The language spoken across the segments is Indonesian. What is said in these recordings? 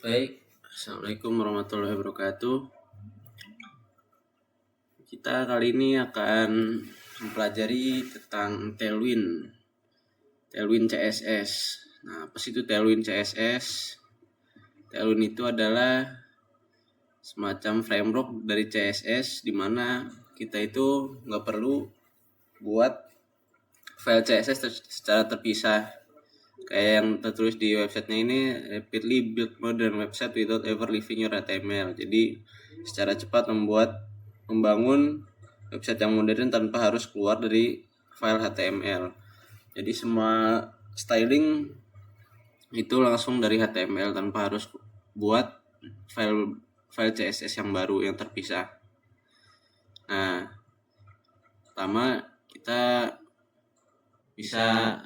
Baik, Assalamualaikum warahmatullahi wabarakatuh. Kita kali ini akan mempelajari tentang Tailwind CSS. Nah, apa sih itu Tailwind CSS? Tailwind itu adalah semacam framework dari CSS di mana kita itu nggak perlu buat file CSS secara terpisah. Kayak yang tertulis di websitenya ini, rapidly build modern website without ever leaving your HTML. Jadi secara cepat membangun website yang modern tanpa harus keluar dari file HTML. Jadi semua styling itu langsung dari HTML tanpa harus buat file CSS yang baru yang terpisah. Nah, pertama kita bisa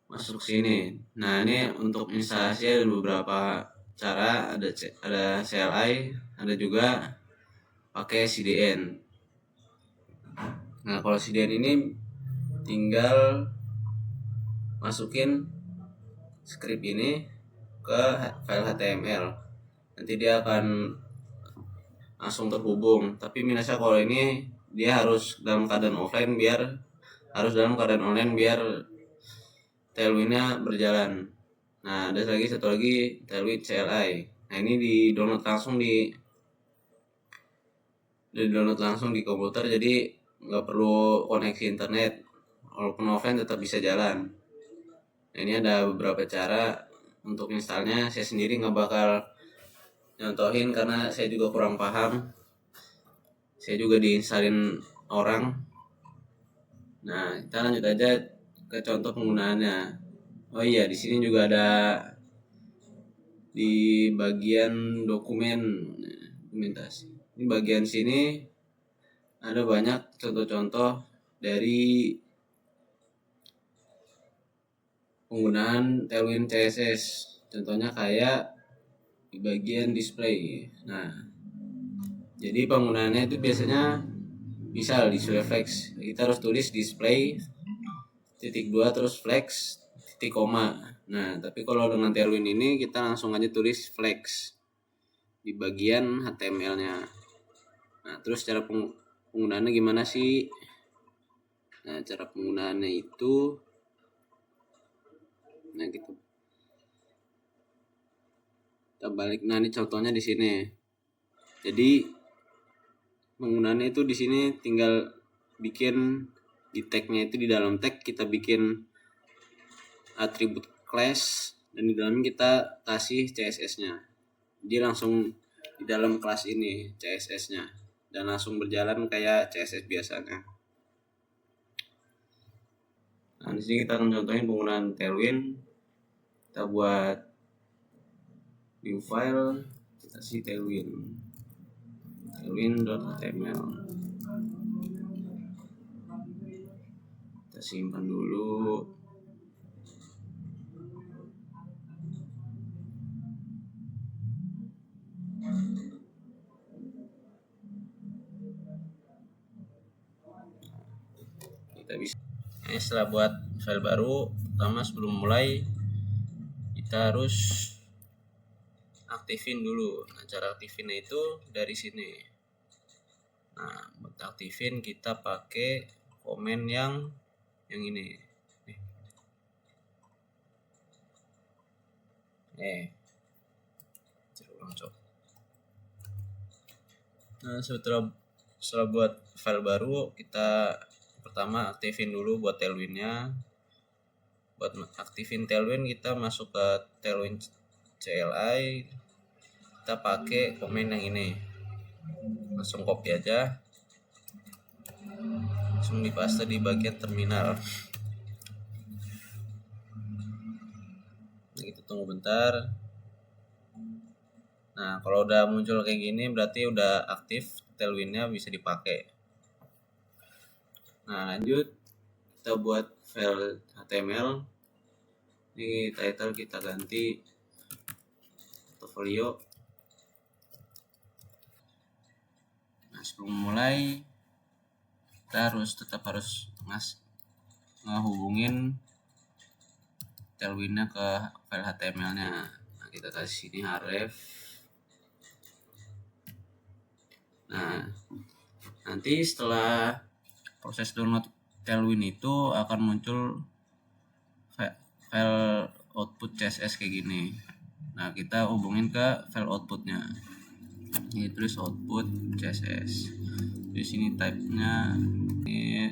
masuk sini. Nah, ini untuk instalasi ada beberapa cara, ada CLI, ada juga pakai CDN. Nah, kalau CDN ini tinggal masukin script ini ke file HTML. Nanti dia akan langsung terhubung. Tapi minusnya kalau ini dia harus dalam keadaan online biar Tailwind-nya berjalan. Nah, ada satu lagi Tailwind CLI. Nah, ini di-download langsung di komputer, jadi nggak perlu koneksi internet. Walaupun offline tetap bisa jalan. Nah, ini ada beberapa cara untuk installnya. Saya sendiri nggak bakal nyontohin karena saya juga kurang paham. Saya juga diinstalin orang. Nah, kita lanjut aja ke contoh penggunaannya. Oh iya, di sini juga ada di bagian dokumentasi. Di bagian sini ada banyak contoh-contoh dari penggunaan Tailwind CSS. Contohnya kayak di bagian display. Nah, jadi penggunaannya itu biasanya misal display flex. Kita harus tulis display .2 terus flex titik koma. Nah, tapi kalau dengan Tailwind ini kita langsung aja tulis flex di bagian HTML-nya. Nah, terus cara penggunaannya gimana sih? Nah, cara penggunaannya itu gitu. Kita balik. Nah, ini contohnya di sini. Jadi penggunaannya itu di sini tinggal bikin di tag-nya itu, di dalam tag kita bikin atribut class dan di dalamnya kita kasih CSS-nya. Dia langsung di dalam kelas ini CSS-nya dan langsung berjalan kayak CSS biasanya. Nah, di sini kita akan contohin penggunaan Tailwind. Kita buat new file, kita kasih tailwind.html. Kita simpan dulu. Kita bisa. Nah, setelah buat file baru, pertama sebelum mulai kita harus aktifin dulu. Nah, cara aktifinnya itu dari sini. Nah, buat aktifin kita pakai komen yang ini. Nah, setelah buat file baru, kita pertama aktifin dulu buat Tailwind-nya. Buat aktifin Tailwind kita masuk ke Tailwind CLI, kita pakai komen yang ini, langsung copy aja, langsung dipaste di bagian terminal. Nah, kita tunggu bentar. Nah, kalau udah muncul kayak gini berarti udah aktif, Tailwind-nya bisa dipakai. Nah, lanjut kita buat file HTML. Ini title kita ganti portfolio. Nah, sebelum mulai kita tetap harus ngehubungin Tailwind-nya ke file HTML-nya. Nah, kita kasih sini href. Nah, nanti setelah proses download Tailwind itu akan muncul file output CSS kayak gini. Nah, kita hubungin ke file outputnya. Ini tulis output CSS. Di sini type-nya, ini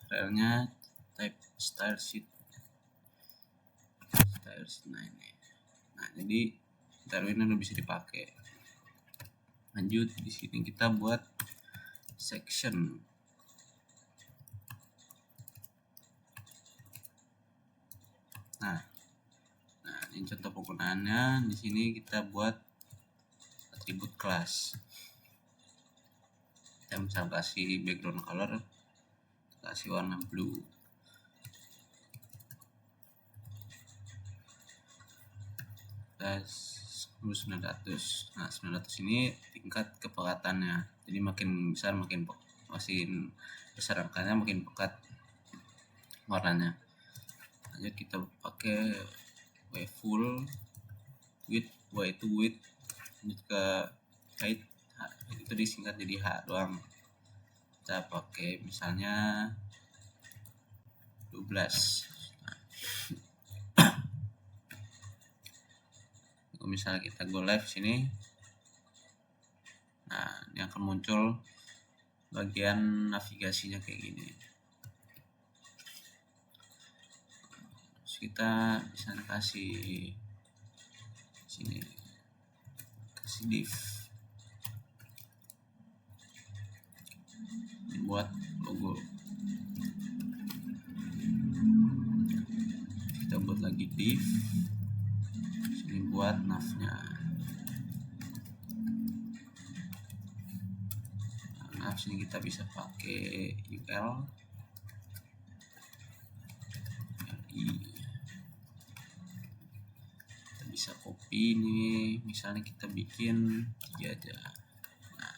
filenya type style sheet. Nah ini. Nah, jadi Tailwind udah bisa dipakai. Lanjut, di sini kita buat section. Nah, ini contoh penggunaannya. Di sini kita buat atribut kelas. Kita bisa kasih background color, kasih warna blue. Plus 900. Nah, 900 ini tingkat kepekatannya. Jadi makin besar makin besar angkanya makin pekat warnanya. Lanjut kita pakai Y full width, Y itu width, lanjut ke height, itu disingkat jadi H doang. Kita pakai misalnya 12. Kalau misalnya kita go live sini, nah ini akan muncul bagian navigasinya kayak gini. Terus kita bisa kasih sini, kasih div buat logo. Kita buat lagi div sini buat navnya. Nah, sini kita bisa pakai UL kita bisa copy nih, misalnya kita bikin 3 aja. Nah,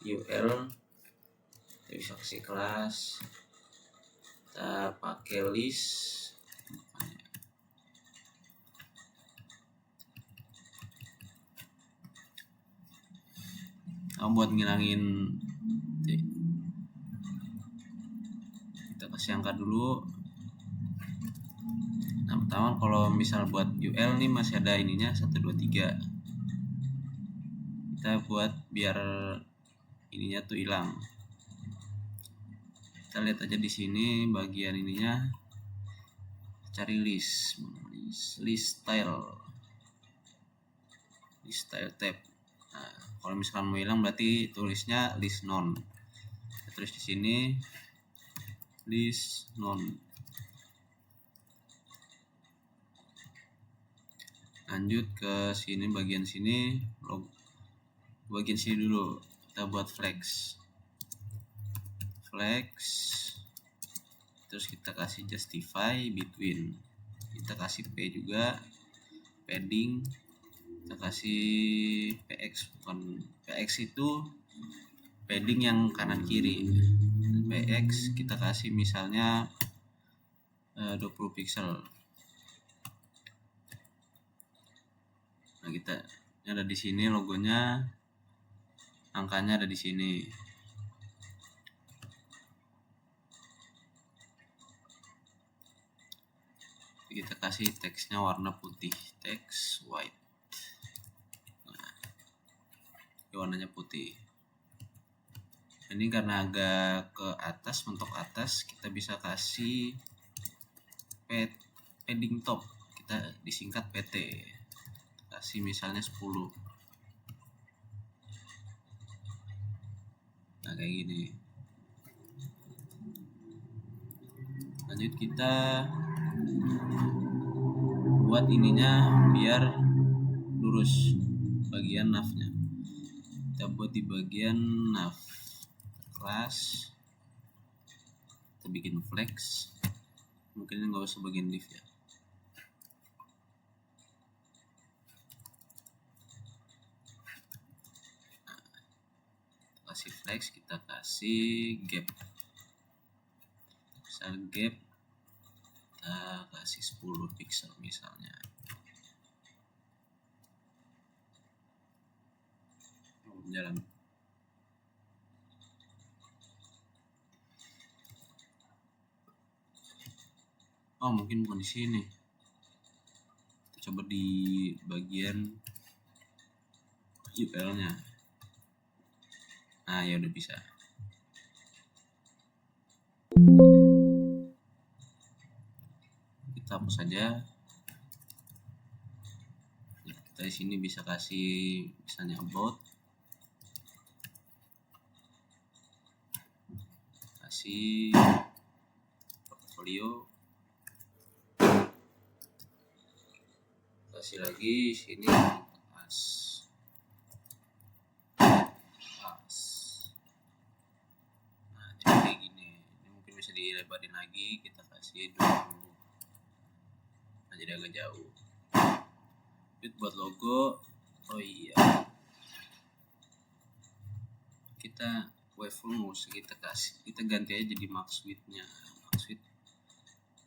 UL kita bisa kasih kelas, kita pakai list. Buat ngilangin kita kasih angka dulu. Nah, pertama kalau misal buat UL nih masih ada ininya 1 2 3. Kita buat biar ininya tuh hilang. Kita lihat aja di sini bagian ininya, cari list style tab. Nah, kalau misalkan mau hilang berarti tulisnya list none. Kita tulis di sini list none. Lanjut ke sini, bagian sini dulu kita buat flex, terus kita kasih justify between, kita kasih P juga, padding kita kasih PX, bukan PX itu padding yang kanan kiri. PX kita kasih misalnya 20 pixel. Nah, kita ada di sini logonya, angkanya ada di sini. Kita kasih teksnya warna putih, teks white. Nah, warnanya putih. Ini karena agak ke atas, mentok atas, kita bisa kasih padding top, kita disingkat PT. Kasih misalnya 10. Nah, kayak gini. Lanjut kita buat ininya biar lurus bagian navnya. Kita buat di bagian nav, kelas, kita bikin flex, mungkin nggak usah bagian div ya. Nah, kasih flex, kita kasih gap, misal gap kita kita kasih 10 pixel misalnya. Jalan. Oh, mungkin bukan di sini. Kita coba di bagian URL-nya. Nah, ya udah bisa. Kita hapus saja. Kita di sini bisa kasih misalnya about, kasih portfolio, kasih lagi sini as. Nah, jadi kayak gini. Ini mungkin bisa dilebarin lagi, kita kasih 20. Nah, jadi agak jauh. Buat logo, oh iya, kita waveform kita ganti aja jadi max width-nya, max width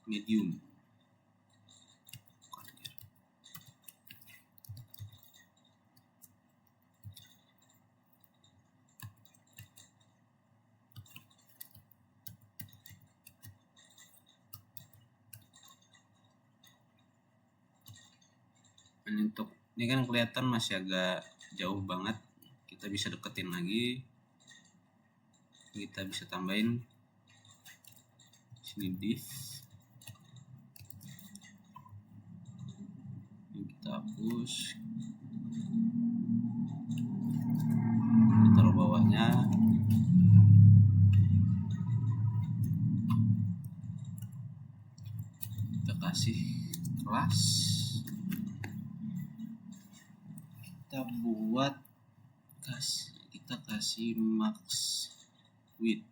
medium. Untuk ini kan kelihatan masih agak jauh banget, kita bisa deketin lagi, kita bisa tambahin sini div, ini kita hapus, kita taruh bawahnya, kita kasih kelas, kita buat kita kasih max width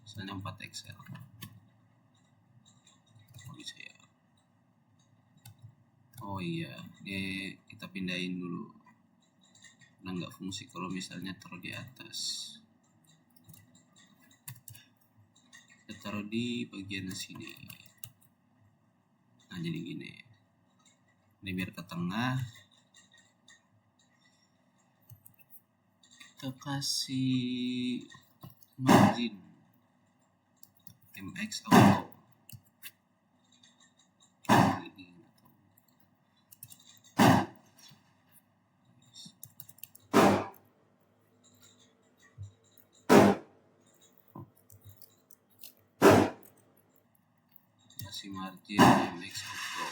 misalnya 4 pixel. Bisa ya. Oh iya, ini kita pindahin dulu. Nah, nggak fungsi kalau misalnya taruh di atas. Kita taruh di bagian sini. Nah, jadi gini. Ini biar ke tengah. Kita kasih margin MX auto. Kasih margin MX auto.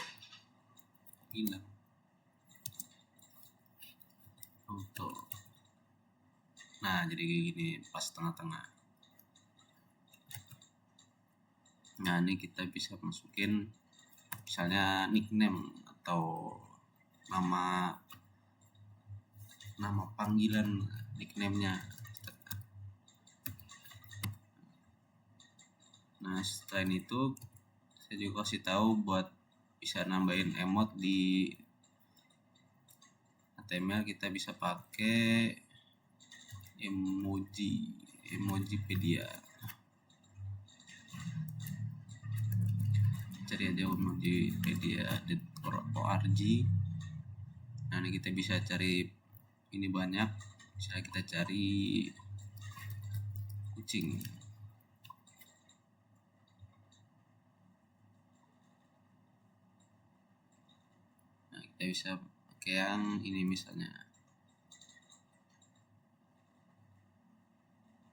Hilang. Auto. Nah, jadi kayak gini pas tengah-tengah. Nah, ini kita bisa masukin misalnya nickname atau nama panggilan nickname-nya. Nah, selain itu saya juga kasih tahu buat bisa nambahin emot di HTML, kita bisa pakai Emojipedia. Cari aja Emojipedia.org. Nah, ini kita bisa cari ini banyak. Misalnya kita cari kucing. Nah, kita bisa pakai yang ini misalnya.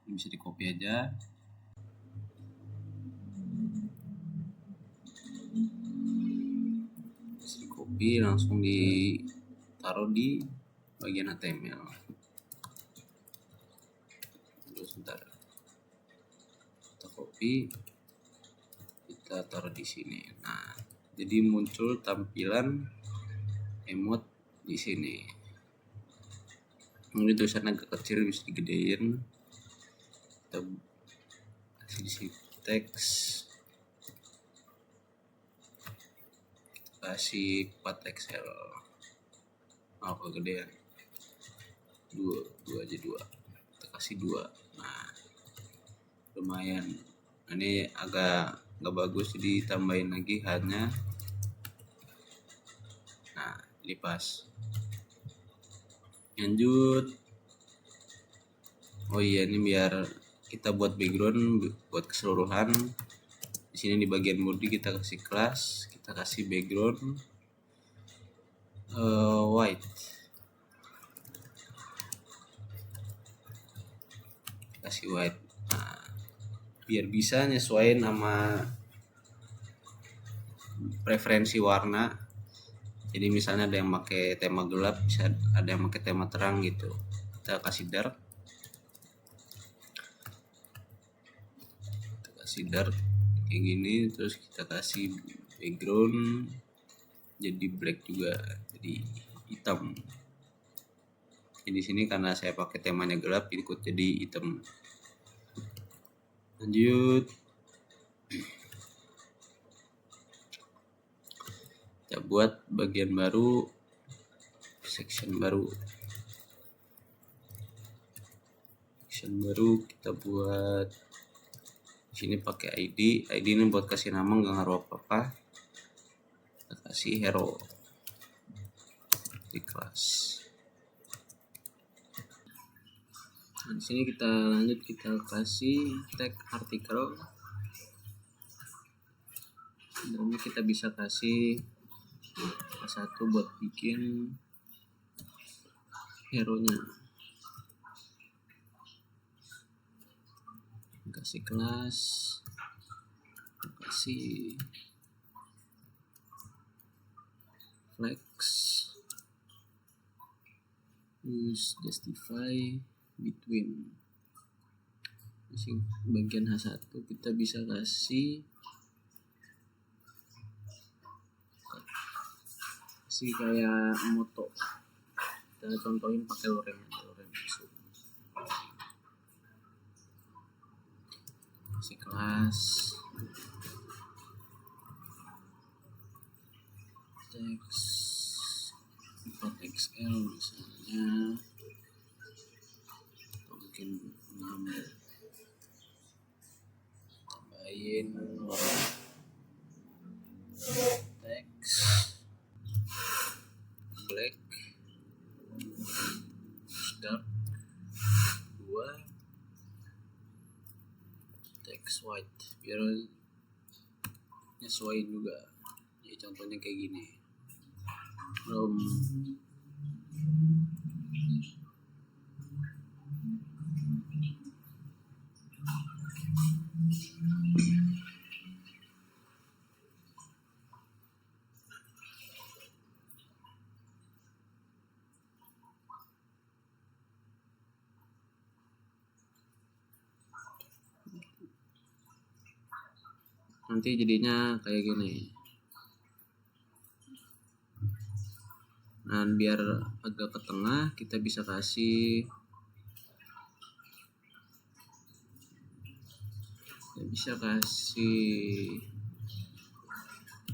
Ini bisa di copy aja. Bisa di copy langsung ditaruh di bagian HTML. Tunggu sebentar. Kita copy, kita taruh di sini. Nah, jadi muncul tampilan emot di sini. Mungkin tulisannya agak kecil, bisa digedein. Kita kasih di sini teks, kita kasih 4 pixel. Oh, kegedean. 2 aja 2. Kita kasih 2. Nah, lumayan. Ini agak nggak bagus, jadi tambahin lagi hanya. Nah, jadi pas. Lanjut. Oh iya, ini biar kita buat background buat keseluruhan. Di sini di bagian body kita kasih kelas, kita kasih background white. Kasih white. Nah, biar bisa nyesuaiin sama preferensi warna. Jadi misalnya ada yang pakai tema gelap, bisa ada yang pakai tema terang gitu. Kita kasih dark. Dark kayak gini, terus kita kasih background jadi black juga, jadi hitam. Jadi di sini karena saya pakai temanya gelap, ikut jadi hitam. Lanjut, kita buat bagian baru, section baru. Kita buat sini pakai ID ini buat kasih nama, nggak ngaruh apa-apa. Kita kasih hero di kelas. Nah, di sini kita lanjut, kita kasih tag artikel. Dan kita bisa kasih satu buat bikin hero nya. Kasih kelas, kasih flex, use justify between. Masih bagian H1 kita bisa kasih kayak moto. Kita contohin pakai lorem kasih kelas, teks 4XL misalnya, atau mungkin 6, tambahin warna teks black, dark 2, teks white, biar nyesuaiin juga. Ya contohnya kayak gini. Nanti jadinya kayak gini. Nah, biar agak ke tengah, kita bisa kasih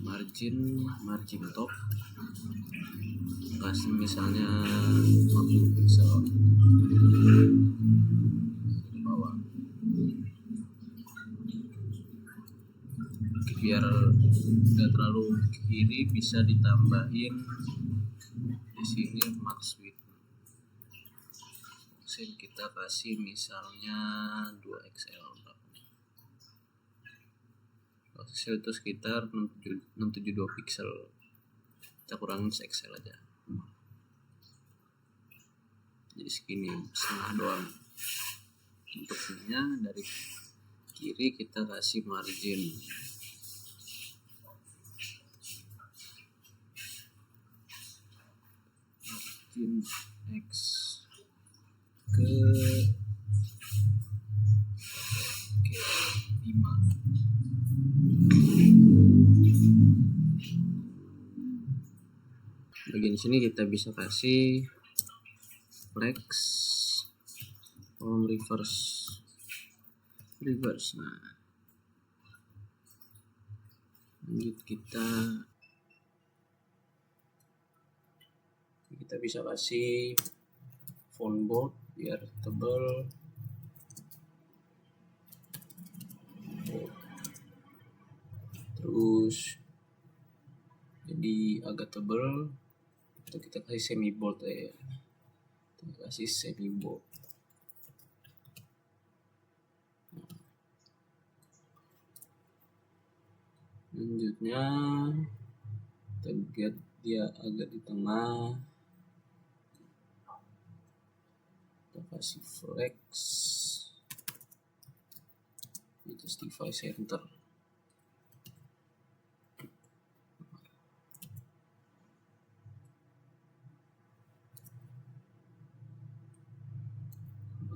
margin top, kasih misalnya 50 pixel di bawah, biar nggak terlalu kiri. Bisa ditambahin di sini max width, kita kasih misalnya 2XL. Pixel itu sekitar 672 pixel, kita kurangin se-XL aja, jadi segini, setengah doang. Untuk ininya dari kiri kita kasih margin X ke 5. Bagian sini kita bisa kasih flex reverse. Nah, lanjut kita bisa kasih font bold biar tebal. terus jadi agak tebal, atau kita kasih semi bold ya, kita kasih semi bold. Selanjutnya kita lihat dia agak di tengah, kita kasih flex, justify center.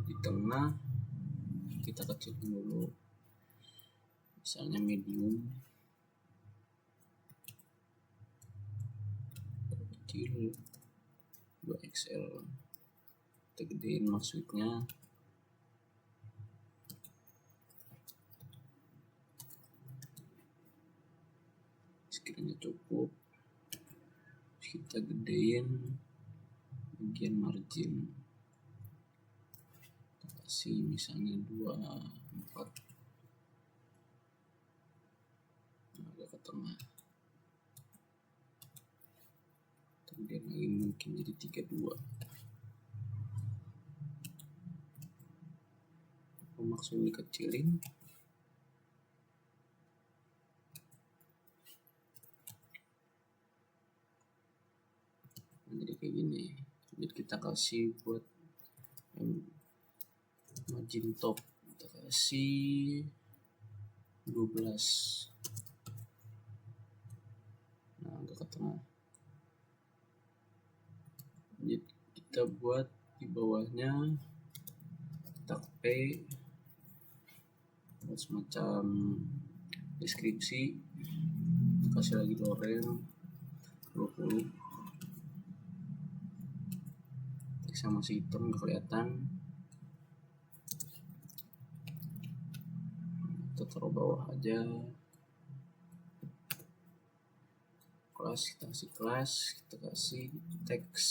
Di tengah kita kecilin dulu, misalnya medium, kecil 2XL, kita gedein maksudnya. Sekiranya cukup, kita gedein bagian margin, kita kasih misalnya 24, agak ke tengah, kemudian lagi mungkin jadi 32. Maksudnya dikecilin, jadi kayak gini. Jadi kita kasih buat margin top, kita kasih 12, nah agak ke tengah. Jadi kita buat di bawahnya, kita copy buat semacam deskripsi, kasih lagi lorem 20, teks masih hitam nggak kelihatan, kita taruh bawah aja. Kelas, kita kasih kelas, kita kasih teks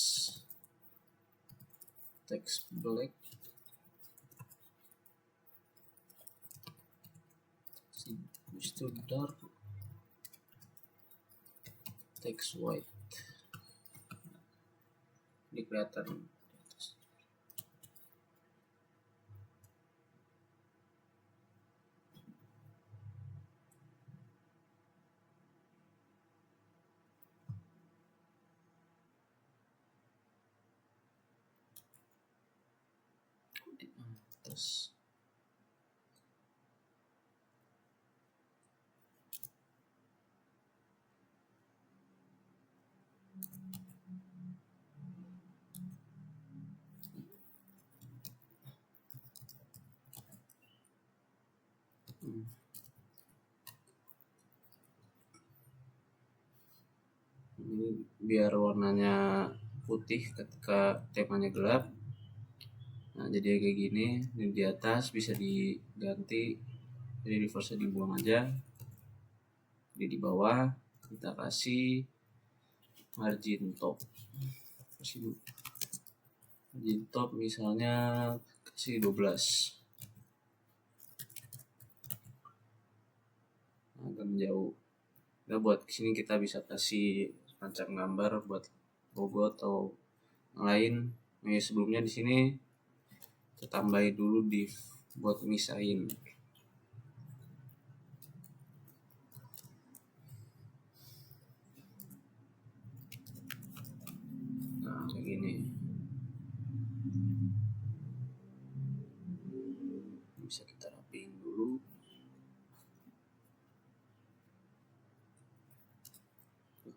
black, habis itu dark, teks white. Ini kelihatan di atas. Di atas. Ini biar warnanya putih ketika temanya gelap. Nah, jadi kayak gini. Ini di atas bisa diganti, jadi reverse dibuang aja. Jadi di bawah kita kasih margin top, margin top misalnya kasih 12, agak menjauh. Nah, buat sini kita bisa kasih macam gambar buat logo atau yang lain. Nah, sebelumnya di sini kita tambahin dulu div buat misahin. Nah, kayak gini. Bisa kita rapiin dulu.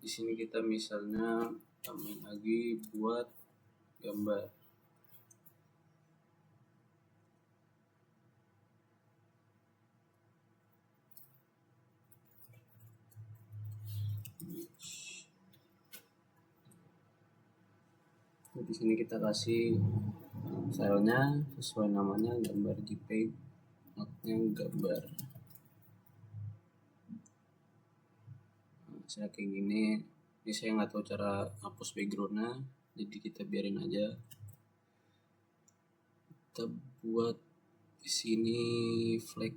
Di sini kita misalnya tambahin lagi buat gambar. Di sini kita kasih filenya sesuai namanya, gambar JPEG, notnya gambar. Nah, saya kayak gini. Ini saya nggak tahu cara hapus backgroundnya, jadi kita biarin aja. Kita buat di sini flex.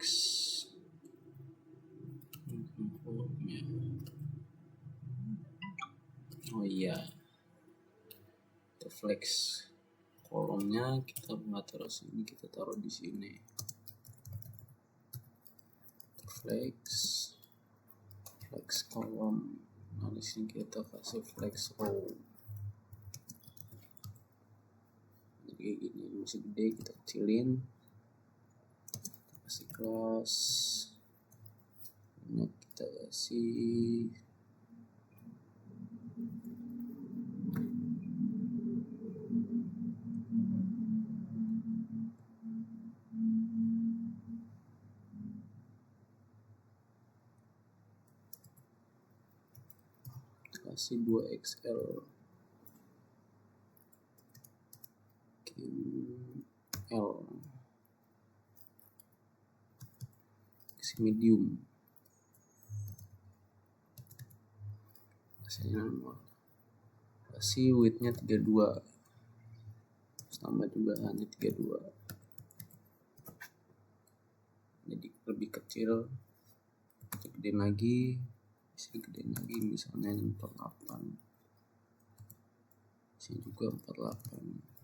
Oh iya, kita flex kolomnya, kita nggak taruh sini, kita taruh di sini. Flex kolom. Nah di sini kita kasih flex row. Jadi gini, masih gede, kita kecilin. Kita kasih class. Ini kita kasih kasih 2XL L kasih medium, kasih widthnya 32, tambah juga hanya 32, jadi lebih kecil. Kita gedein lagi, bisa gedein lagi, misalnya 48, sini juga 48.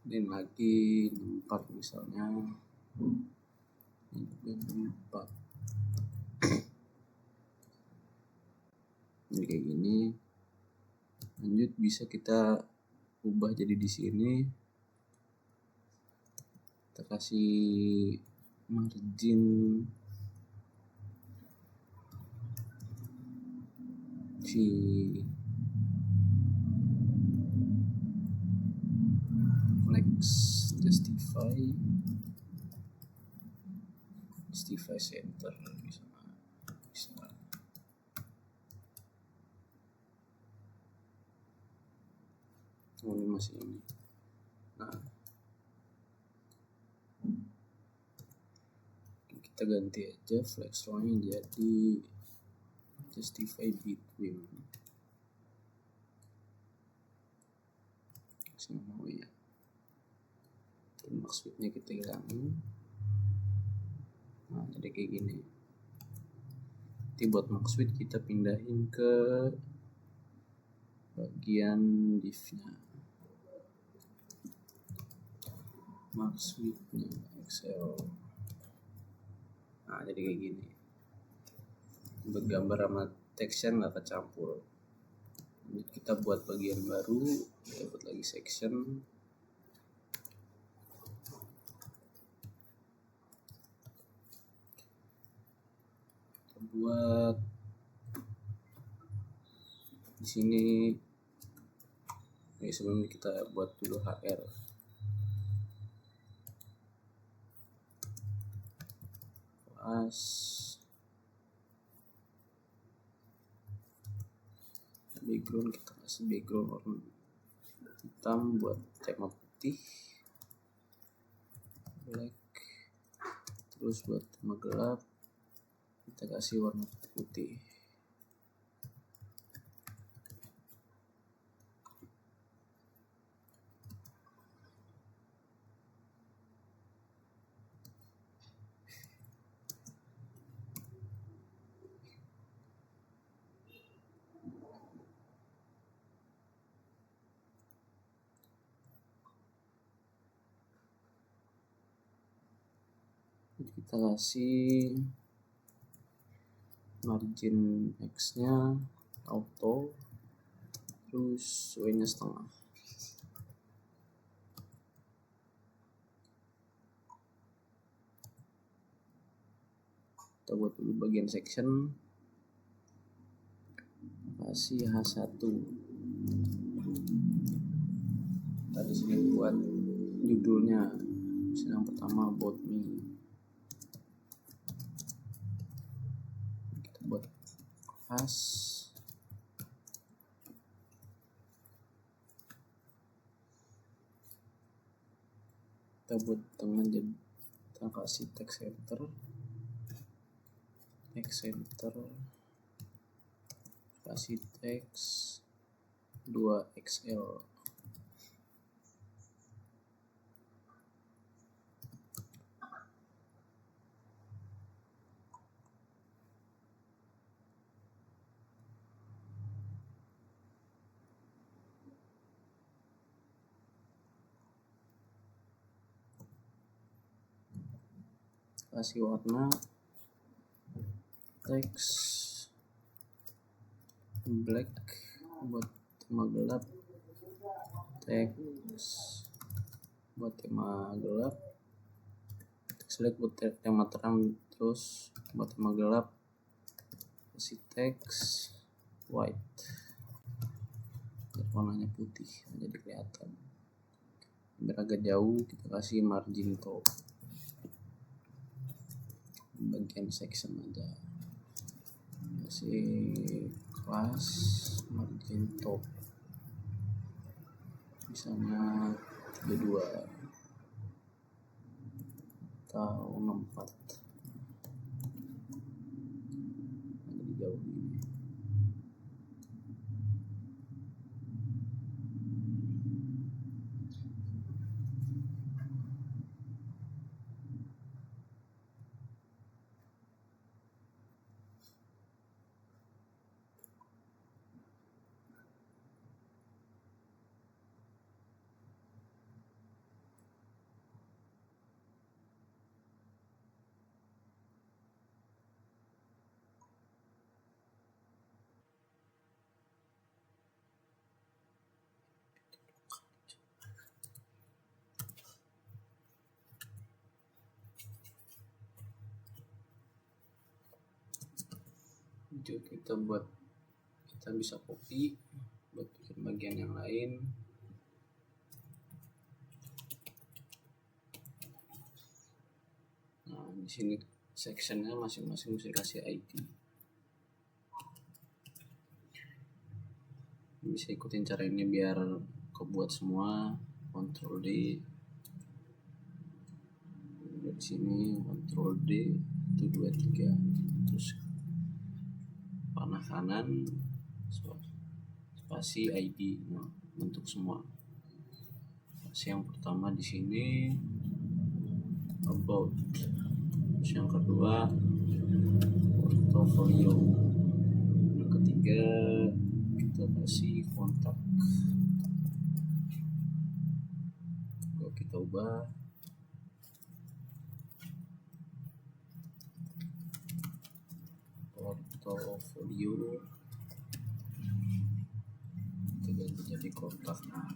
Dan lagi 64 misalnya, ini juga 64. Jadi kayak gini. Lanjut bisa kita ubah jadi di sini. Kita kasih margin flex justify center bisa. Oh, ini masih ini. Nah, kita ganti aja flex row-nya jadi justify between. Mau ya. Maksudnya kita hilangin. Nah, jadi kayak gini. Nanti buat max width kita pindahin ke bagian div-nya. Max width-nya Excel. Nah, jadi kayak gini. Buat gambar sama teksnya nggak kecampur. Ini kita buat bagian baru, kita buat lagi section. Kita buat di sini. Sebelum kita buat dulu HR. Kelas. Background kita kasih background warna hitam buat tema putih, black. Terus buat tema gelap kita kasih warna putih. Kita kasih margin X nya auto, terus Y nya setengah. Kita buat dulu bagian section, kasih H1. Tadi sini buat judulnya, yang pertama about me. Kita buat class, kita buat tengah, jadi kita kasih text center, kasih text 2XL. kasih warna teks black buat tema gelap, teks buat tema gelap, teks black buat tema terang, terus buat tema gelap kasih teks white warnanya putih jadi kelihatan. Biar agak jauh kita kasih margin top bagian section aja, kasih kelas margin top misalnya 32 atau 64 agak jauh ini. Itu kita bisa copy buat bikin bagian yang lain. Nah, di sini sectionnya masing-masing mesti kasih ID. Bisa ikutin cara ini biar kebuat semua. Ctrl D dari sini, Ctrl D 1 2 3, terus panah kanan spasi ID. Nah, untuk semua. Spasi yang pertama di sini about, terus yang kedua portfolio, yang ketiga kita kasih kontak. Kalau kita ubah portfolio, kita ganti jadi kontak. Nah,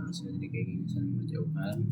jadi kayak gini saling berjauhan.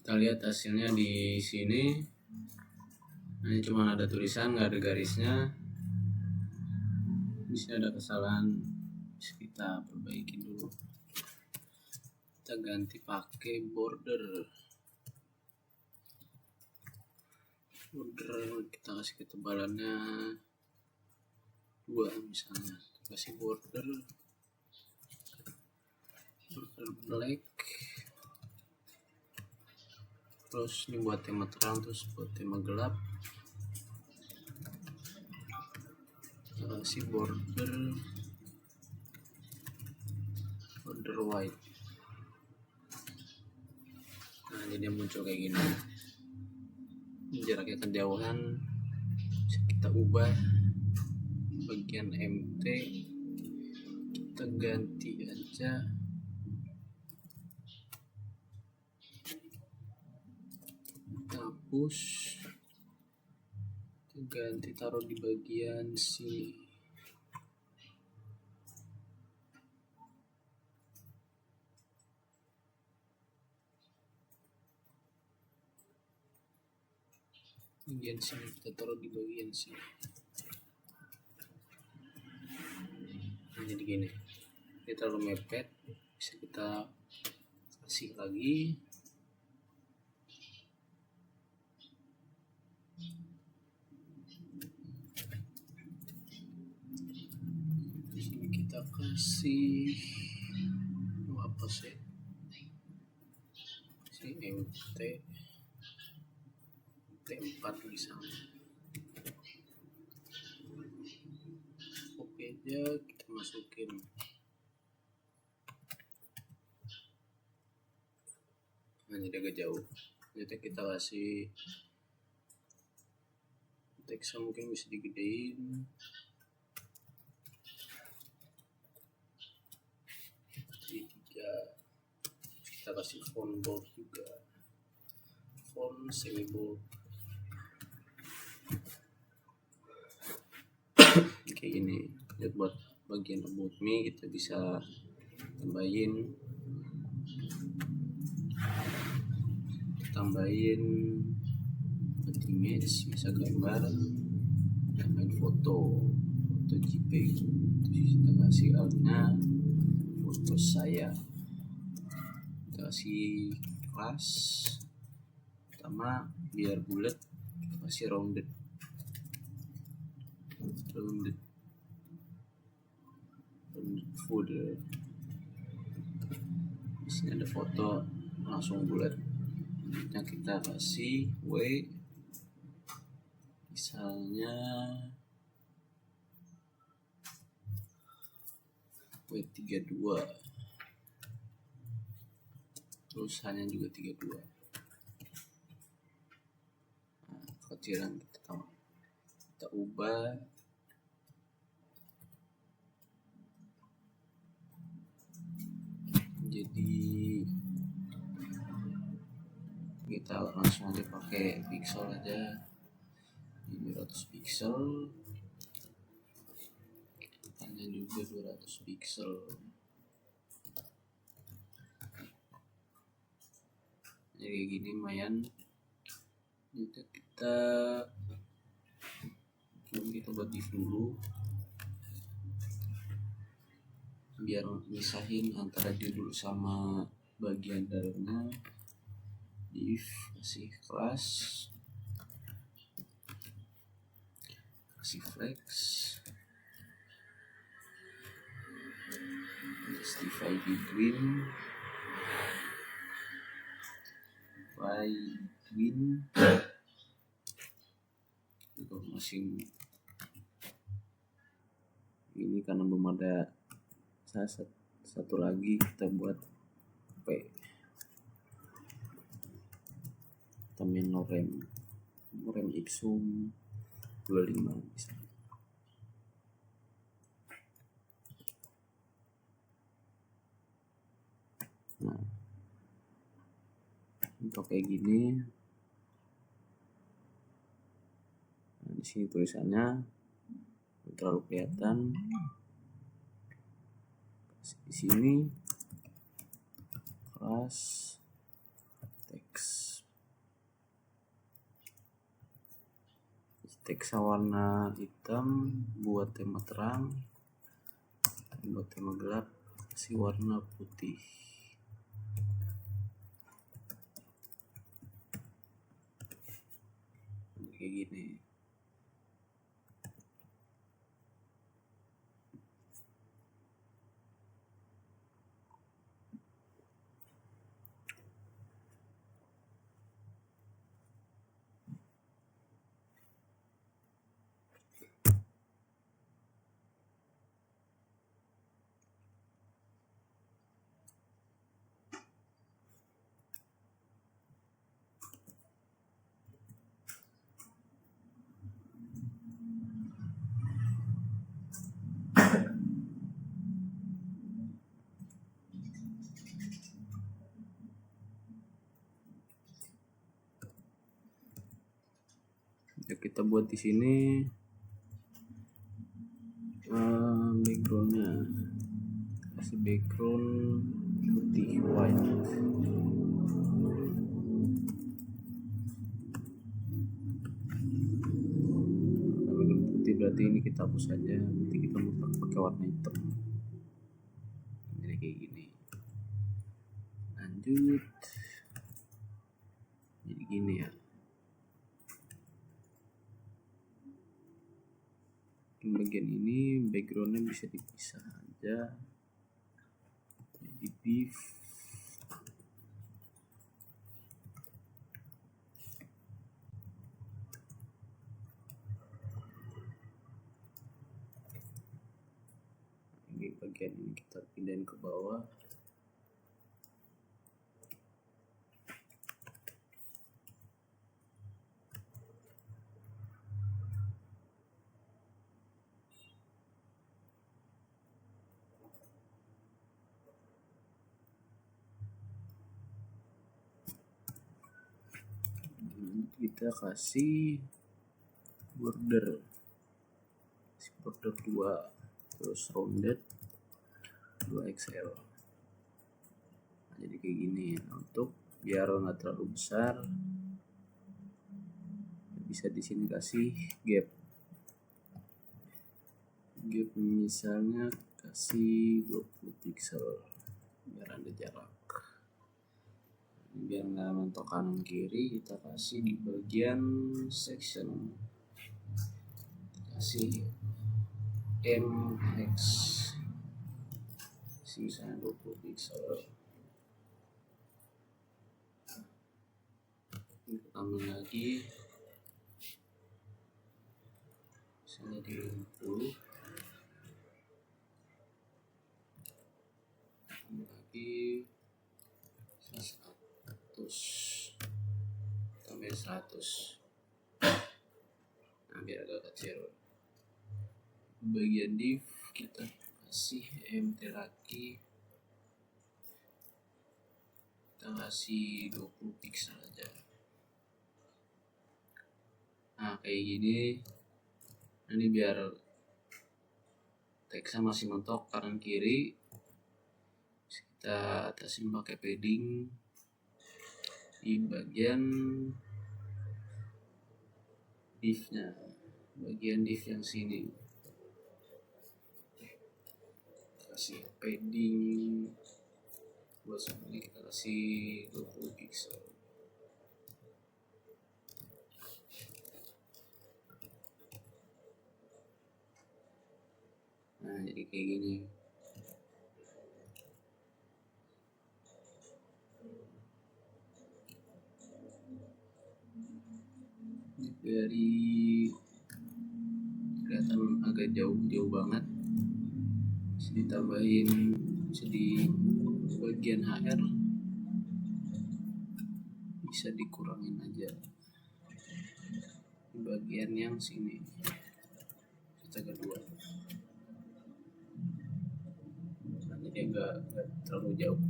Kita lihat hasilnya di sini. Ini cuma ada tulisan, nggak ada garisnya. Di sini ada kesalahan, bisa kita perbaiki dulu. Kita ganti pakai border. Kita kasih ketebalannya 2 misalnya. Kasih border black. Terus ini buat tema terang, terus buat tema gelap kasih border white. Nah, jadi muncul kayak gini. Jaraknya kejauhan bisa kita ubah. Bagian MT kita ganti aja hapus, ganti taruh di bagian sini. Bagian sini kita taruh di bagian sini. Nah, jadi gini, ini terlalu mepet, bisa kita kasih lagi. Di sini kita kasih apa sih? Si T4 misalnya. Oke aja kita masukin. Nah, jadi agak jauh. Jadi kita kasih teksnya mungkin bisa digedein. Jadi kita kasih font bold juga, font semi bold. Kayak gini. Jadi buat bagian about me kita bisa tambahin image, bisa gambar, tambahin foto JPEG. Terus kita kasih outnya foto saya, kita kasih kelas pertama biar bulat, kita kasih rounded. Folder. Di sini ada foto langsung bulat. Nah, kita kasih W misalnya W32, tulisannya juga 32. Nah, kecilan kita ubah jadi kita langsung aja pakai pixel aja, 200 pixel, hanya juga 200 pixel. Jadi gini lumayan. Jadi kita buat div dulu biar misahin antara judul sama bagian dalamnya. Div kasih kelas, kasih flex, justify between itu masing ini karena belum ada satu lagi, kita buat P temen rem ipsum 25 misalnya. Nah, untuk kayak gini. Nah, di sini tulisannya terlalu kelihatan. Di sini kelas teks warna hitam, buat tema terang, buat tema gelap kasih warna putih. Kayak gini. Ya, kita buat di sini backgroundnya, kasih background putih white. Background putih berarti ini kita hapus saja, nanti kita mutlak pakai warna hitam. lanjut. Jadi gini ya, bagian ini backgroundnya bisa dipisah aja, jadi div ini, bagian ini kita pindahin ke bawah. Kita kasih border 2, terus rounded 2XL. Nah, jadi kayak gini ya. Untuk biar nggak terlalu besar, bisa di sini kasih gap misalnya kasih 20 pixel biar ada jarak. Biar nggak mentok kanan kiri, kita kasih di bagian section, kasih MX misalnya 20 pixel. Tambah lagi misalnya di 50, tambah lagi 100, tambah 100. Nah, biar agak kecil. Bagian div kita kasih empty lagi, kita kasih 20 pixel aja. Nah, kayak gini. Ini biar teksnya masih mentok kanan kiri, kita atasin pakai padding di bagian divnya, bagian div yang sini. Kasih padding buat ini, kita kasih 20 pixel. Nah, jadi kayak gini. Dari kelihatan agak jauh banget, bisa ditambahin, bisa di bagian HR bisa dikurangin aja di bagian yang sini, kita kedua. Nah, jadi agak terlalu jauh.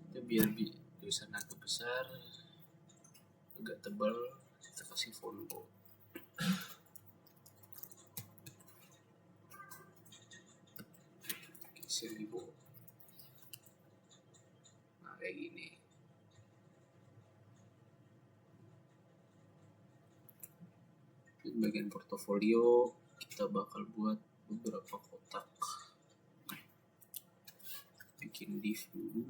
Itu biar tulisan agak besar, agak tebal, kita kasih font bold. Kasih bold. Nah, kayak gini. Di bagian portofolio kita bakal buat beberapa kotak. Bikin div dulu.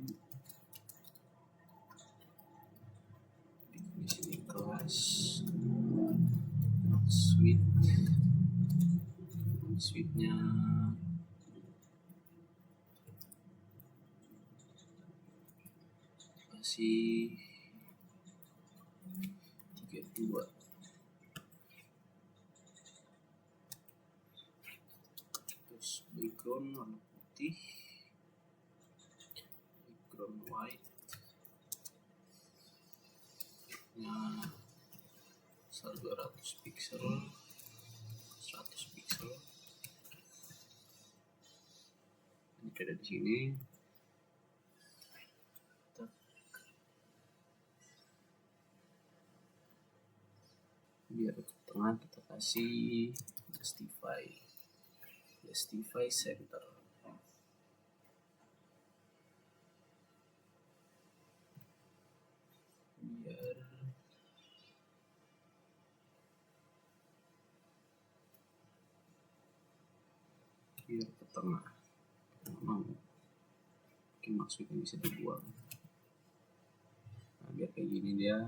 Di sini kelas suite-nya masih 32. Terus background warna putih, background white nya 200 pixel, 100 pixel. Ini ada di sini. Biar ke tengah kita kasih justify center. Biar biar ke tengah. Mau mungkin maksudnya bisa dibuang. Nah, biar kayak gini dia.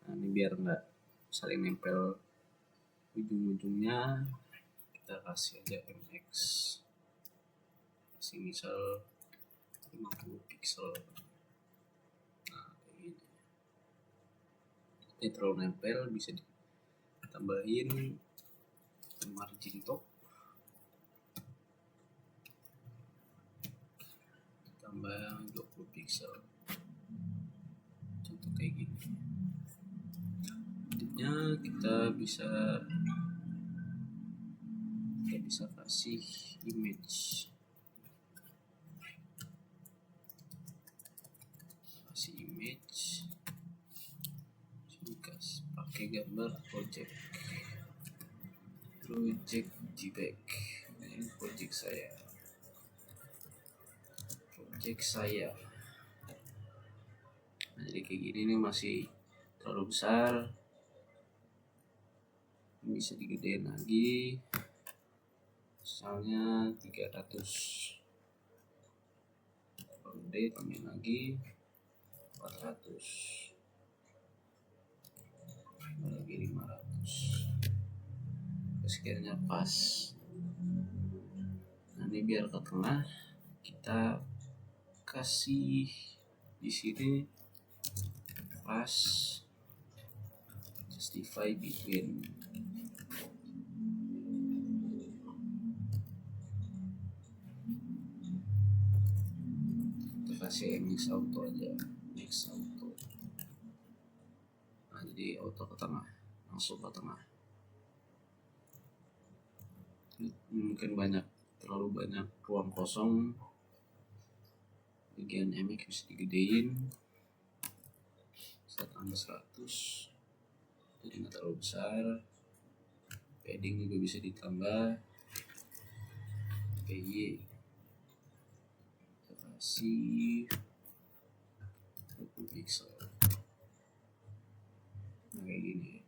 Nah, ini biar nggak saling nempel ujung-ujungnya, kita kasih aja MX, kasih misal 50 pixel. Nah, kayak gini. Ini terlalu nempel, bisa ditambahin margin top, tambah 20 pixel, contoh kayak gini. Selanjutnya kita bisa kasih image, pakai gambar project JPEG. Ini project saya. Nah, jadi kayak gini nih masih terlalu besar, bisa digedein lagi, misalnya 300. Kalau gede tambahin lagi 400, lagi 500. Sekiranya pas. Nah, ini biar ke tengah, kita kasih di sini pas justify between. Kita kasih mix auto aja, mix auto. Nah, jadi auto ke tengah, langsung ke tengah. Mungkin terlalu banyak ruang kosong, bagian MX bisa digedein, saya tambah 100 jadi nggak terlalu besar. Padding juga bisa ditambah, PY kita kasih 20 pixel. Nah, kayak gini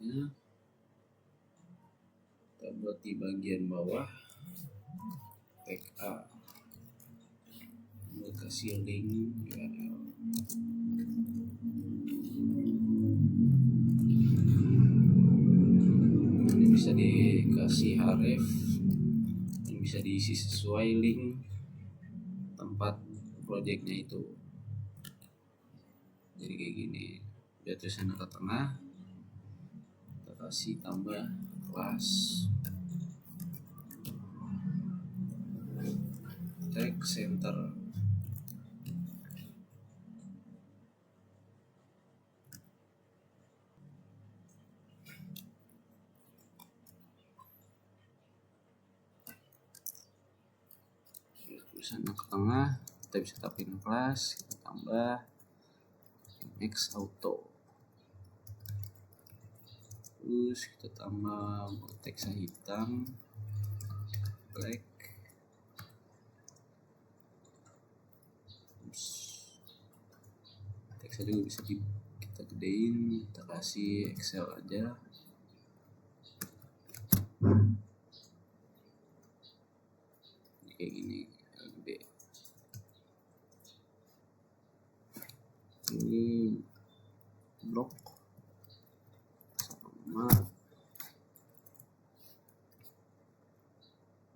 ya. Kita buat di bagian bawah tag A, kita kasih link URL. Ini bisa dikasih href, ini bisa diisi sesuai link tempat projectnya itu. Jadi kayak gini, biar tulisannya ke tengah, kita kasih tambah kelas tag center. Tulisannya ke tengah, kita bisa tapin kelas, kita tambah mix auto, terus kita tambah teksnya hitam, black, terus teksnya juga bisa kita gedein, kita kasih Excel aja. Kayak gini gede. Ini blok sama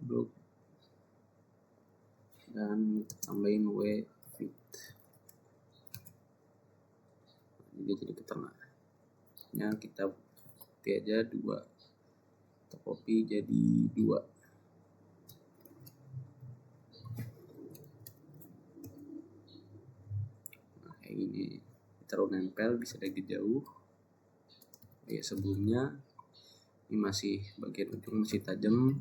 blok dan tambahin w fit, jadi ke tengah. Ya, kita copy aja 2, kita copy jadi 2. Nah, kayak gini, taruh nempel, bisa dari jauh. Ya, sebelumnya ini masih bagian ujung masih tajam,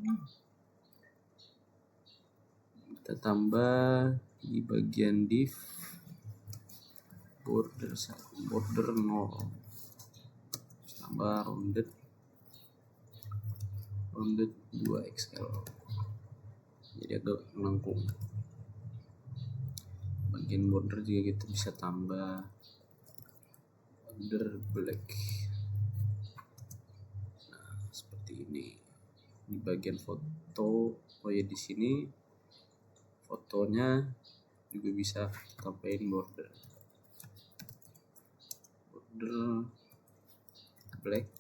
kita tambah di bagian div border 0, tambah rounded 2XL, jadi agak melengkung. Bagian border juga kita bisa tambah border black. Nah, seperti ini. Di bagian foto Oh ya, di sini fotonya juga bisa tambahin border black,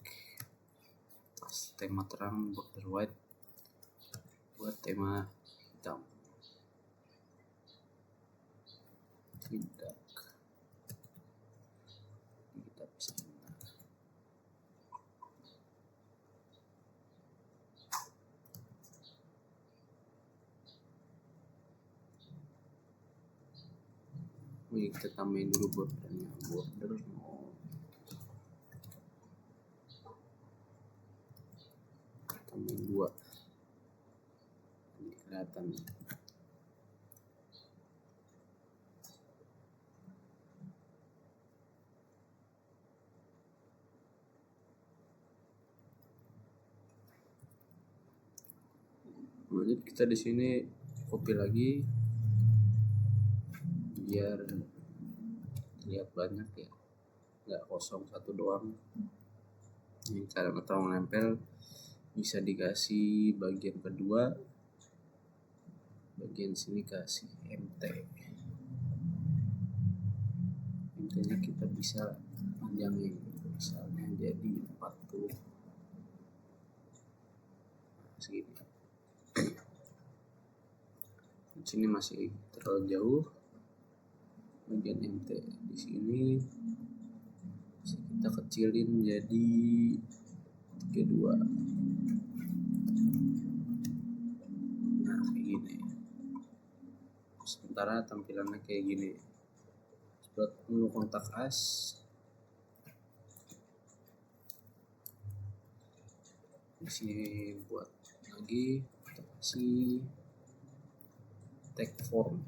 pas tema terang border white, buat tema hitam tidak kita bisa. Kita tambahin dulu bordernya, border mau tambahin 2 ini kelihatan. Lanjut kita di sini copy lagi biar lihat banyak ya, nggak kosong satu doang. Ini cara menempel bisa dikasih bagian kedua, bagian sini kasih MT nya kita bisa panjangin, misalnya jadi 40 segini. Di sini masih terlalu jauh, bagian MT di sini bisa kita kecilin jadi 32. Nah kayak gini. Sementara tampilannya kayak gini. Buat menu kontak as, di sini buat lagi kita kasih tag form.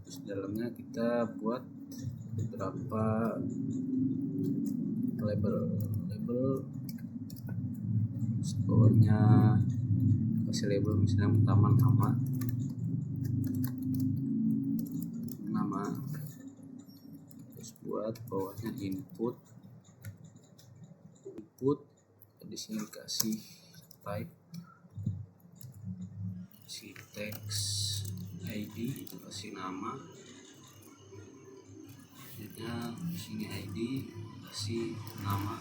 Terus dalamnya kita buat beberapa label bawahnya kasih label, misalnya pertama nama, terus buat bawahnya input di sini kasih type, kasih text ID, itu kasih nama, selanjutnya di sini ID kasih nama,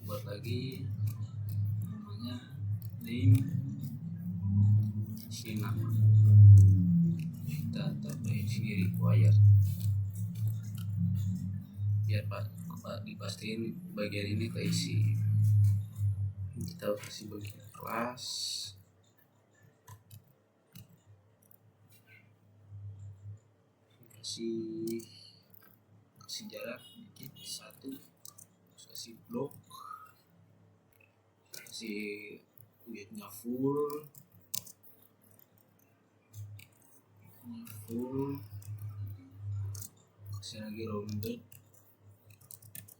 buat lagi namanya name, isi nama, kita tambahin sini required biar dipastiin bagian ini keisi. Kita kasih bagian kelas, kasih jarak dikit 1, terus kasih blok, kasih widthnya full, kasih lagi rounded,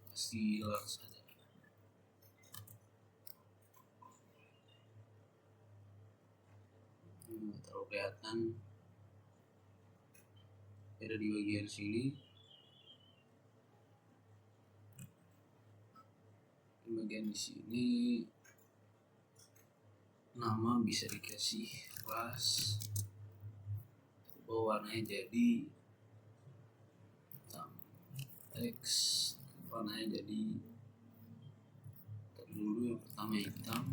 kasih large saja. Terlalu kelihatan ada di bagian sini. Di bagian di sini nama bisa dikasih kelas, warnanya jadi hitam, teks warnanya jadi dulu yang pertama hitam,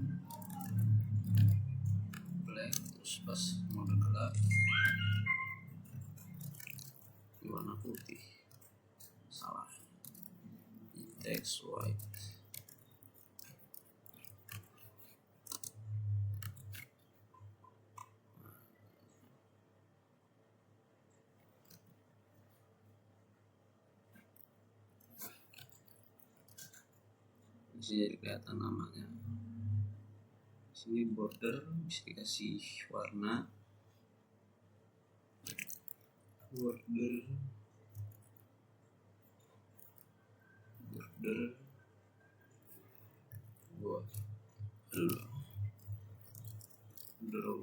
black, terus pas mode gelap di warna putih, salah, teks white. Jadi kelihatan namanya. Sini border bisa dikasih warna, border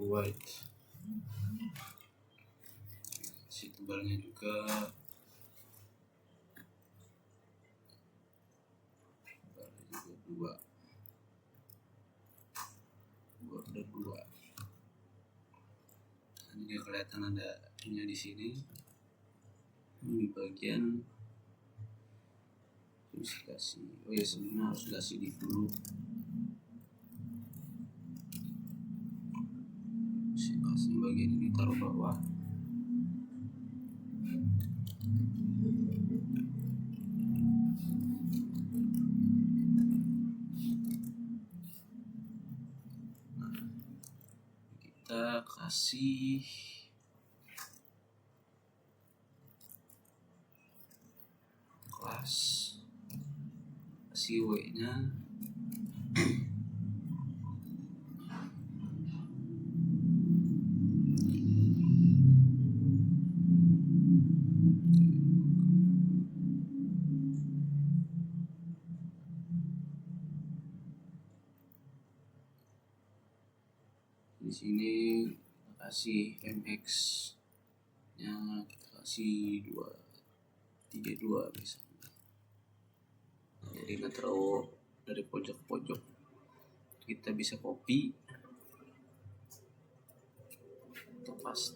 white. Si tebalnya juga border 2. Ini kelihatan ada ininya di sini. Ini bagian terus kasih. Oh ya, sebelumnya harus kasih div dulu. Kasih bagian ini taruh bawah. Nah, kita kasih kelas, kasih W-nya. Di sini kita kasih MX nya kita kasih 32 misalnya. Jadi nggak terlalu dari pojok ke pojok. Kita bisa copy, kita paste,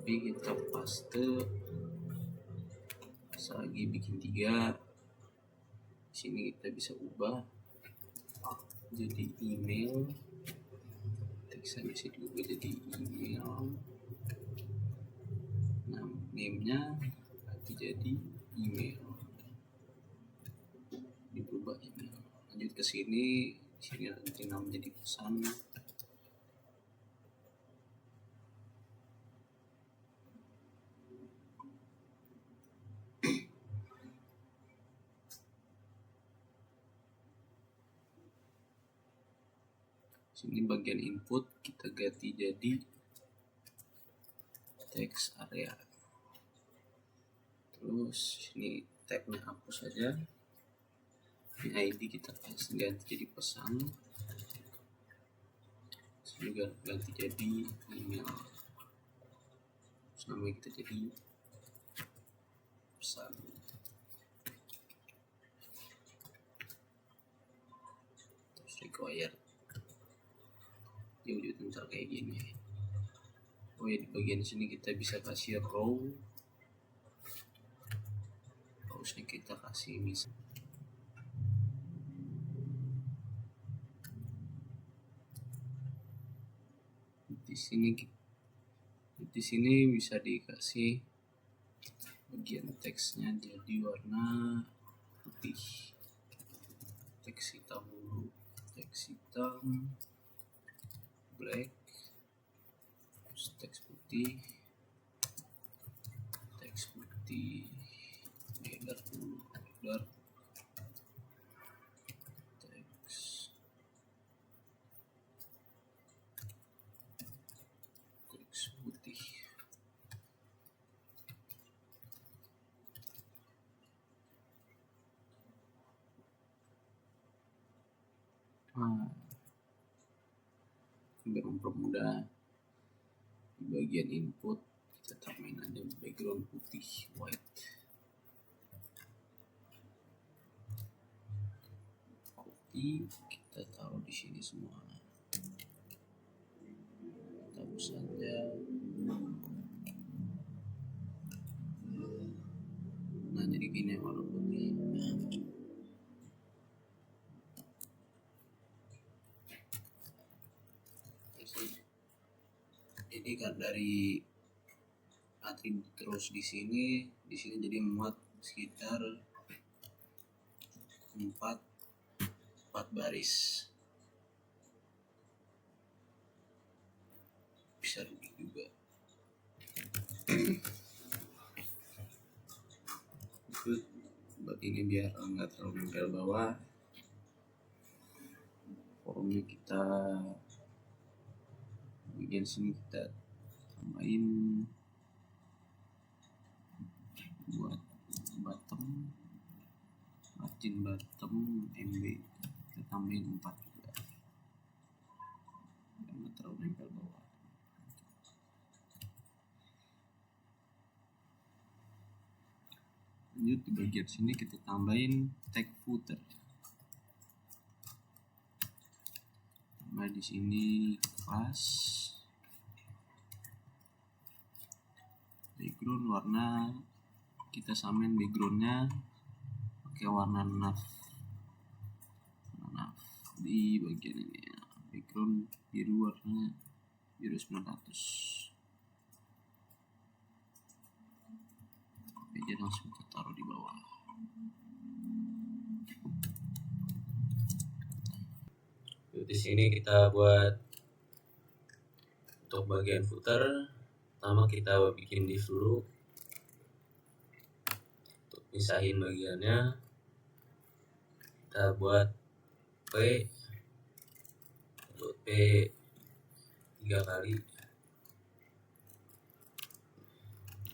kita paste. Lagi bikin 3. Di sini kita bisa ubah jadi email, teksnya bisa diubah jadi email. Nah, name-nya nanti jadi email, diubah email. Lanjut ke sini nanti nama jadi pesan. Sini bagian input kita ganti jadi text area. Terus ini tagnya hapus saja. Ini ID kita ganti jadi pesan. Terus juga ganti jadi email. Terus namanya kita jadi pesan. Terus required. Dia udah kayak gini. Oh ya, di bagian sini kita bisa kasih row. Harusnya kita kasih misal. Di sini bisa dikasih bagian teksnya jadi warna putih. Teks hitam dulu. Teks hitam, black, teks putih, dark dulu, dark, teks putih. Biar mempermudah, di bagian input kita tambahin aja background putih, white. Copy, kita taruh di sini semua. Kita hapus saja. Nah, jadi gini warna putih. Jadi kan dari atribut terus di sini jadi muat sekitar 4 baris, bisa lebih juga. Buat ini biar nggak terlalu nempel bawah, formnya kita bagian sini kita tambahin buat margin bottom MB kita tambahin 4 juga biar nggak terlalu nempel bawah. Lanjut Lanjut di bagian sini kita tambahin tag footer. Tambah di sini kelas background, warna kita samain backgroundnya pakai warna nav di bagian ini ya. Background biru, warna biru 900. Aja langsung kita taruh di bawah. Di sini kita buat untuk bagian footer. Pertama kita bikin div dulu untuk pisahin bagiannya. Kita buat P 3 kali.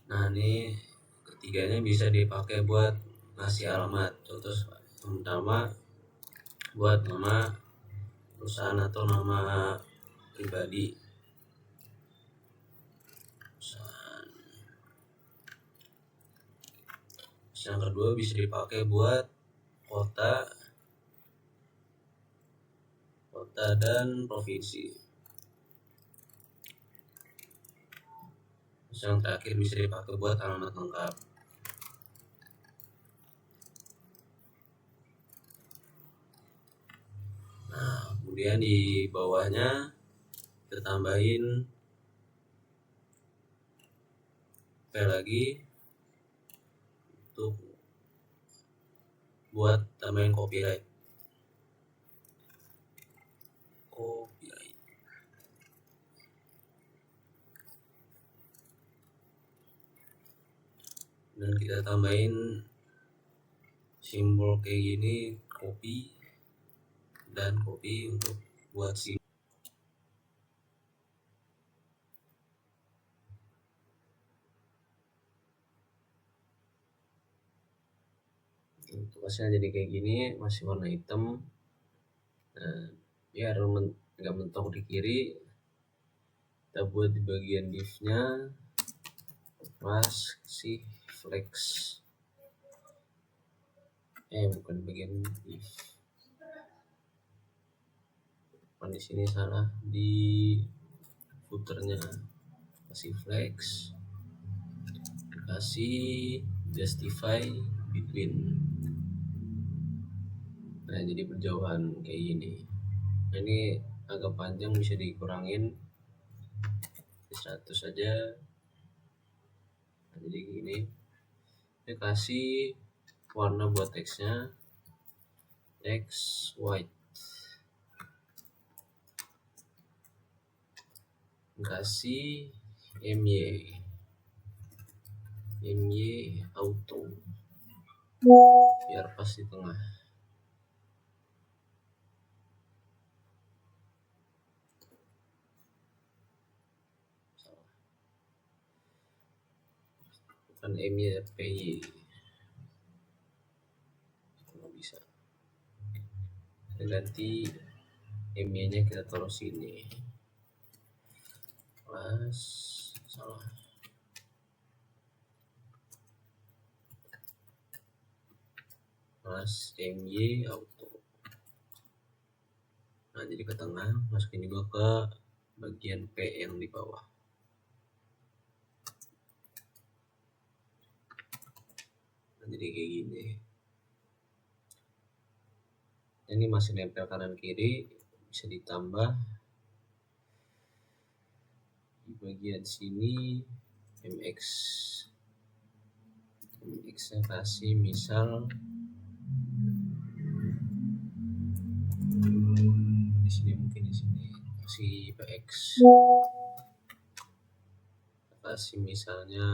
Nah ini ketiganya bisa dipakai buat ngasih alamat. Contoh pertama buat nama perusahaan atau nama pribadi. Yang kedua bisa dipakai buat kota dan provinsi. Yang terakhir bisa dipakai buat alamat lengkap. Nah, kemudian di bawahnya kita tambahin P lagi untuk buat tambahin copyright. Dan kita tambahin simbol kayak gini, copy dan copy untuk buat simbol. Tugasnya jadi kayak gini, masih warna hitam. Nah, biar nggak mentok di kiri, kita buat di bagian div-nya plus si flex. Bukan bagian div. Di sini salah, di footernya kasih flex, kasih justify between. Nah jadi berjauhan kayak gini. Nah, ini agak panjang, bisa dikurangin 100 saja. Nah, jadi gini. Kita kasih warna buat teksnya text white. Kasih MY auto biar pas di tengah. Bukan MY PY. Nggak bisa. Kita ganti MY nya kita taruh sini. Plus salah. Plus MY auto. Nah jadi ke tengah, masukin juga ke bagian P yang di bawah. Nah jadi kayak gini. Ini masih nempel kanan kiri, bisa ditambah di bagian sini MX nya kasih misal di sini, mungkin di sini kasih PX, kasih misalnya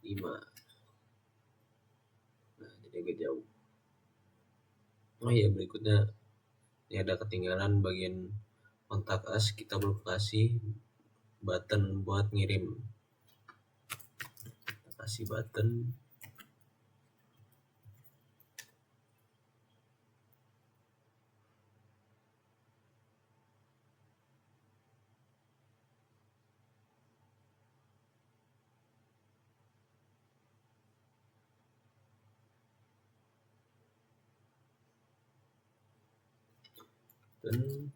5. Nah jadi agak jauh. Oh iya, berikutnya ini ada ketinggalan bagian kontak us, kita belum kasih button buat ngirim. Kita kasih button. dan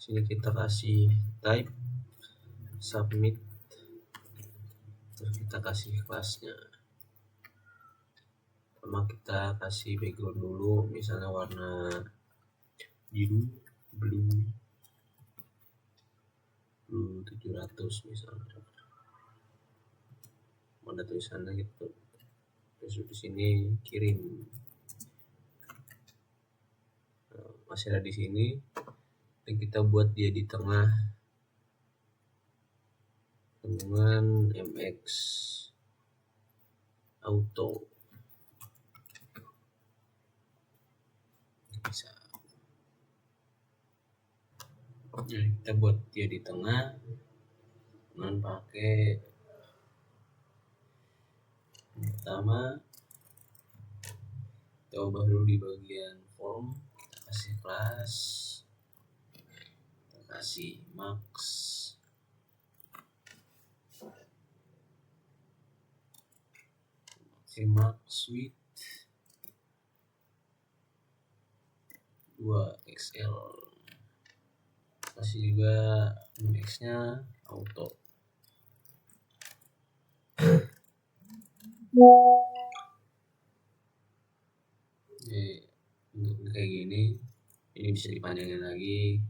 sini kita kasih type submit, terus kita kasih kelasnya. Pertama kita kasih background dulu, misalnya warna biru, blue 700 misalnya, ada tulisannya gitu. Terus di sini kirim, masih ada di sini, dan kita buat dia di tengah dengan MX Auto. Bisa. Nah, kita buat dia di tengah dengan pakai pertama, kita ubah dulu di bagian form, kita kasih kelas, kita kasih max, width 2XL, kasih juga MX nya auto. Untuk kayak gini, ini bisa dipanjangin lagi,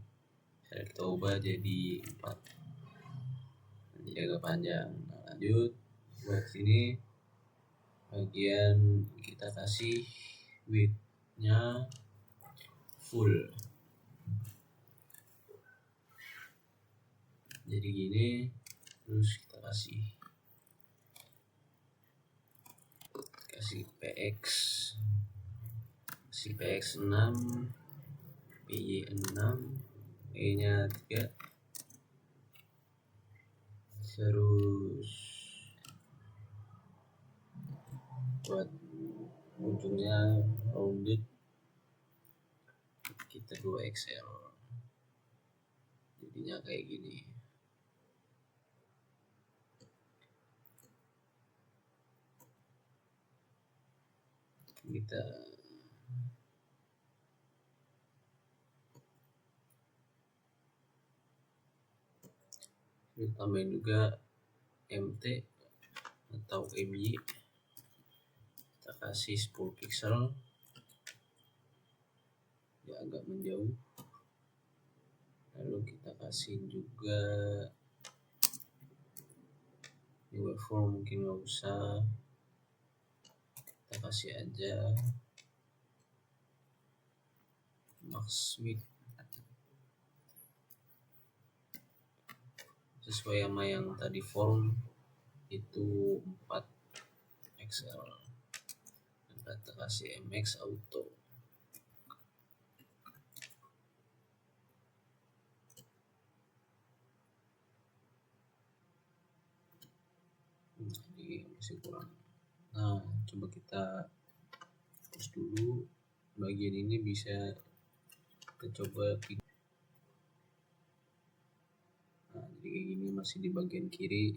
kita ubah jadi 4, jadi agak panjang. Nah, lanjut buat sini bagian kita kasih width nya full, jadi gini. Terus kita kasih PX 6, PY 6, E nya 3, terus buat ujungnya rounded kita 2XL, jadinya kayak gini. Kita tambahin juga MT atau MY, kita kasih 10 pixel, ya agak menjauh. Lalu kita kasih juga di waveform, mungkin nggak usah, kita kasih aja max width sesuai sama yang tadi form itu 4XL, dan kita kasih MX Auto. Jadi masih kurang. Nah, coba kita hapus dulu bagian ini, bisa kita coba. Nah, jadi kayak gini, masih di bagian kiri.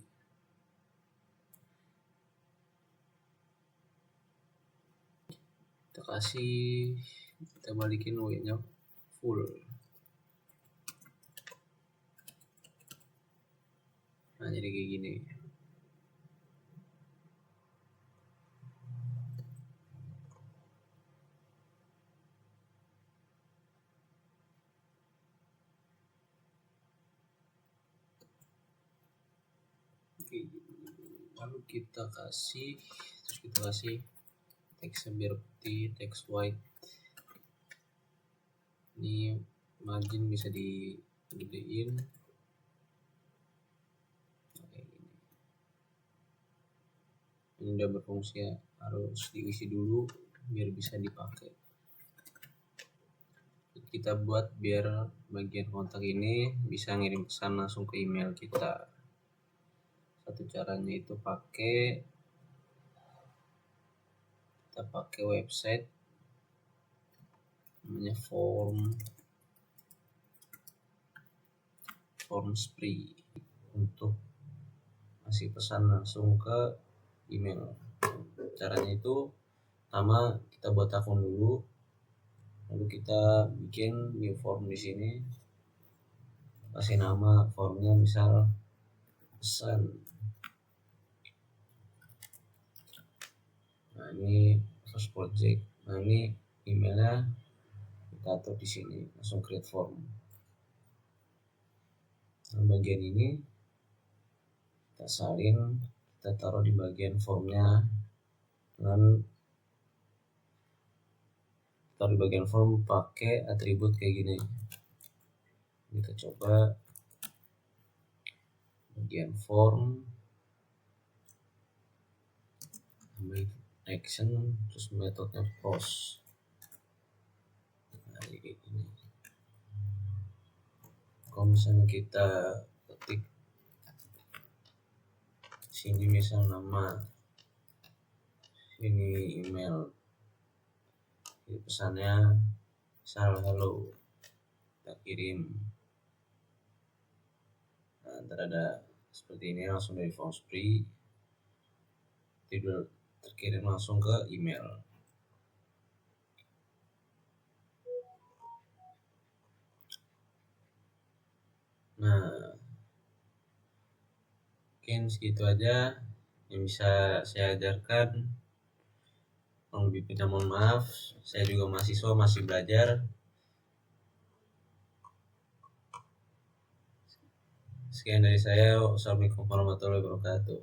Kita kasih, kita balikin W nya full. Nah, jadi kayak gini. Lalu kita kasih, terus kita kasih text biar putih, text white. Ini margin bisa digedein. Ini udah berfungsi ya, harus diisi dulu biar bisa dipakai. Kita buat biar bagian kontak ini bisa ngirim pesan langsung ke email kita. Satu caranya itu kita pakai website namanya Formspree untuk kasih pesan langsung ke email. Caranya itu pertama kita buat akun dulu, Lalu kita bikin new form di sini, kasih nama formnya misal pesan. Nah ini first project. Nah ini emailnya kita atur di sini, langsung create form. Nah, bagian ini kita salin, kita taruh di bagian formnya dengan taruh di bagian form pakai atribut kayak gini. Kita coba bagian form, action, terus metodenya post. Nah, kayak gini. Kalau misalnya kita ketik sini misal nama, ini email, ini pesannya misal halo, kita kirim. Nah, ntar ada seperti ini langsung dari form spree, tidur terkirim langsung ke email. Nah, mungkin segitu aja yang bisa saya ajarkan. Kurang lebihnya mohon maaf, saya juga mahasiswa, masih belajar. Sekian dari saya. Wassalamualaikum warahmatullahi wabarakatuh.